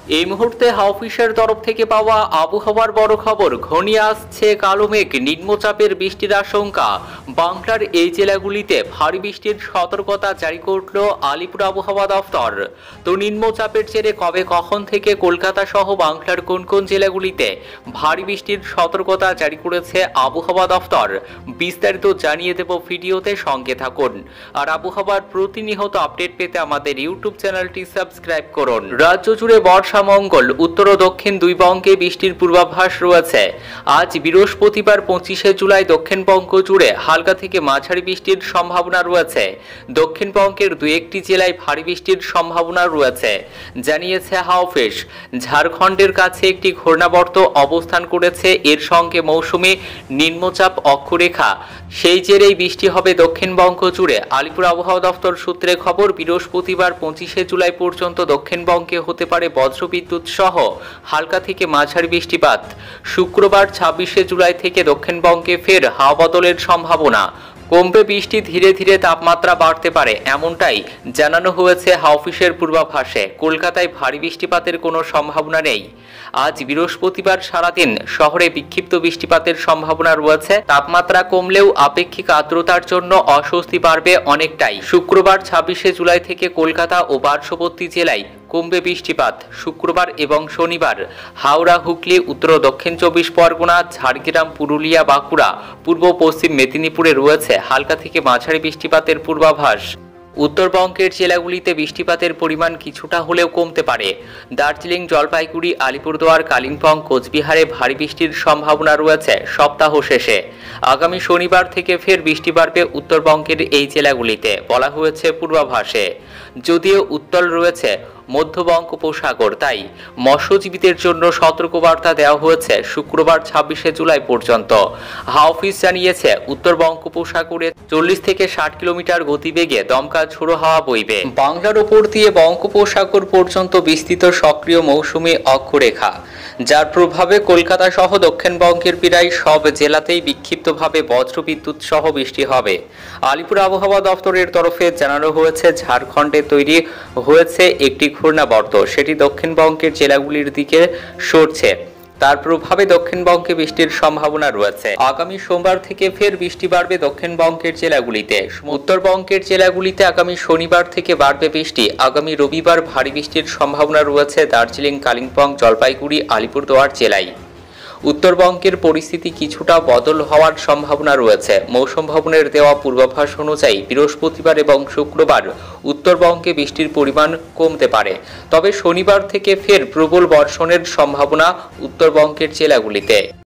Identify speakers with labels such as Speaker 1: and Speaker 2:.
Speaker 1: এই মুহূর্তে হাওফিসের তরফ থেকে পাওয়া আবহাওয়ার বড় খবর, ঘনিয়ে আসছে কালো মেঘ, নিম্নচাপের বৃষ্টির আশঙ্কা। বাংলার এই জেলাগুলিতে ভারী বৃষ্টির সতর্কতা জারি করল আলিপুর আবহাওয়া দফতর। তো নিম্নচাপের জেরে কবে কখন থেকে কলকাতা সহ বাংলার কোন কোন জেলাগুলিতে ভারী বৃষ্টির সতর্কতা জারি করেছে আবহাওয়া দফতর, বিস্তারিত জানিয়ে দেব ভিডিওতে, সঙ্গে থাকুন। আর আবহাওয়ার প্রতিনিয়ত আপডেট পেতে আমাদের ইউটিউব চ্যানেলটি সাবস্ক্রাইব করুন। রাজ্য জুড়ে মঙ্গল, উত্তর ও দক্ষিণ দুই বঙ্গে বৃষ্টির পূর্বাভাস রয়েছে। আজ বৃহস্পতিবার 25শে জুলাই দক্ষিণবঙ্গ জুড়ে হালকা থেকে মাঝারি বৃষ্টির সম্ভাবনা রয়েছে। দক্ষিণবঙ্গের দু একটি জেলায় ভারী বৃষ্টির সম্ভাবনা রয়েছে জানিয়েছে হাওফিস। ঝাড়খণ্ডের কাছে একটি ঘূর্ণাবর্ত অবস্থান করেছে, এর সঙ্গে মৌসুমী নিম্নচাপ অক্ষরেখা, সেই জেরেই বৃষ্টি হবে দক্ষিণবঙ্গ জুড়ে। আলিপুর আবহাওয়া দফতর সূত্রে খবর, বৃহস্পতিবার 25শে জুলাই পর্যন্ত দক্ষিণবঙ্গে হতে পারে বজ্রবিদ্যুৎ সহ হালকা থেকে মাঝারি বৃষ্টিপাত। শুক্রবার 26শে জুলাই থেকে দক্ষিণবঙ্গে ফের হাওয়া বদলের সম্ভাবনা। কমবে বৃষ্টি, ধীরে ধীরে তাপমাত্রা বাড়তে পারে, এমনটাই জানানো হয়েছে হাওফিসের পূর্বাভাসে। কলকাতায় ভারী বৃষ্টিপাতের কোনো সম্ভাবনা নেই। আজ বৃহস্পতিবার সারাদিন শহরে বিক্ষিপ্ত বৃষ্টিপাতের সম্ভাবনা রয়েছে। তাপমাত্রা কমলেও আপেক্ষিক আর্দ্রতার জন্য অস্বস্তি বাড়বে অনেকটাই। শুক্রবার 26শে জুলাই থেকে কলকাতা ও পার্শ্ববর্তী জেলায় কমবে বৃষ্টিপাত। শুক্রবার এবং শনিবার হাওড়া, হুগলি, উত্তর ও দক্ষিণ 24 পরগনা, ঝাড়গ্রাম, পুরুলিয়া, বাঁকুড়া, পূর্ব পশ্চিম মেদিনীপুরে রয়েছে হালকা থেকে মাঝারি বৃষ্টিপাতের পূর্বাভাস। উত্তরবঙ্গের জেলাগুলিতে বৃষ্টিপাতের পরিমাণ কিছুটা হলেও কমতে পারে। দার্জিলিং, জলপাইগুড়ি, আলিপুরদুয়ার, কালিম্পং, কোচবিহারে ভারী বৃষ্টির সম্ভাবনা রয়েছে সপ্তাহ শেষে। আগামী শনিবার থেকে ফের বৃষ্টি বাড়বে উত্তরবঙ্গের এই জেলাগুলিতে, বলা হয়েছে পূর্বাভাসে। যদিও উত্তল রয়েছে মধ্য বঙ্গোপসাগর, তাই মৎস্যজীবীদের জন্য সতর্কবার্তা দেওয়া হয়েছে শুক্রবার 26শে জুলাই পর্যন্ত। হাওফিস জানিয়েছে, উত্তর বঙ্গোপসাগরে 40 থেকে 60 কিলোমিটার গতিবেগে দমকা ঝোড়ো হাওয়া বইবে। বাংলার ওপর দিয়ে বঙ্গোপসাগর পর্যন্ত বিস্তৃত সক্রিয় মৌসুমী অক্ষরেখা, যার প্রভাবে কলকাতা সহ দক্ষিণবঙ্গের প্রায় সব জেলাতেই বিক্ষিপ্তভাবে বজ্রবিদ্যুৎ সহ বৃষ্টি হবে। আলিপুর আবহাওয়া দফতরের তরফে জানানো হয়েছে, ঝাড়খণ্ডে তৈরি হয়েছে একটি ঘূর্ণাবর্ত, সেটি দক্ষিণবঙ্গের জেলাগুলির দিকে সরছে। তার প্রভাবে দক্ষিণবঙ্গে বৃষ্টির সম্ভাবনা রয়েছে। আগামী সোমবার থেকে ফের বৃষ্টি বাড়বে দক্ষিণবঙ্গের জেলাগুলিতে। উত্তরবঙ্গের জেলাগুলিতে আগামী শনিবার থেকে বাড়বে বৃষ্টি। আগামী রবিবার ভারী বৃষ্টির সম্ভাবনা রয়েছে দার্জিলিং, কালিম্পং, জলপাইগুড়ি, আলিপুরদুয়ার জেলায়। উত্তরবঙ্গের পরিস্থিতি কিছুটা বদল হওয়ার সম্ভাবনা রয়েছে। মৌসুম ভবনের দেওয়া পূর্বাভাস অনুযায়ী বৃহস্পতিবার এবং শুক্রবার উত্তরবঙ্গে বৃষ্টির পরিমাণ কমতে পারে, তবে শনিবার থেকে ফের প্রবল বর্ষণের সম্ভাবনা উত্তরবঙ্গের জেলাগুলিতে।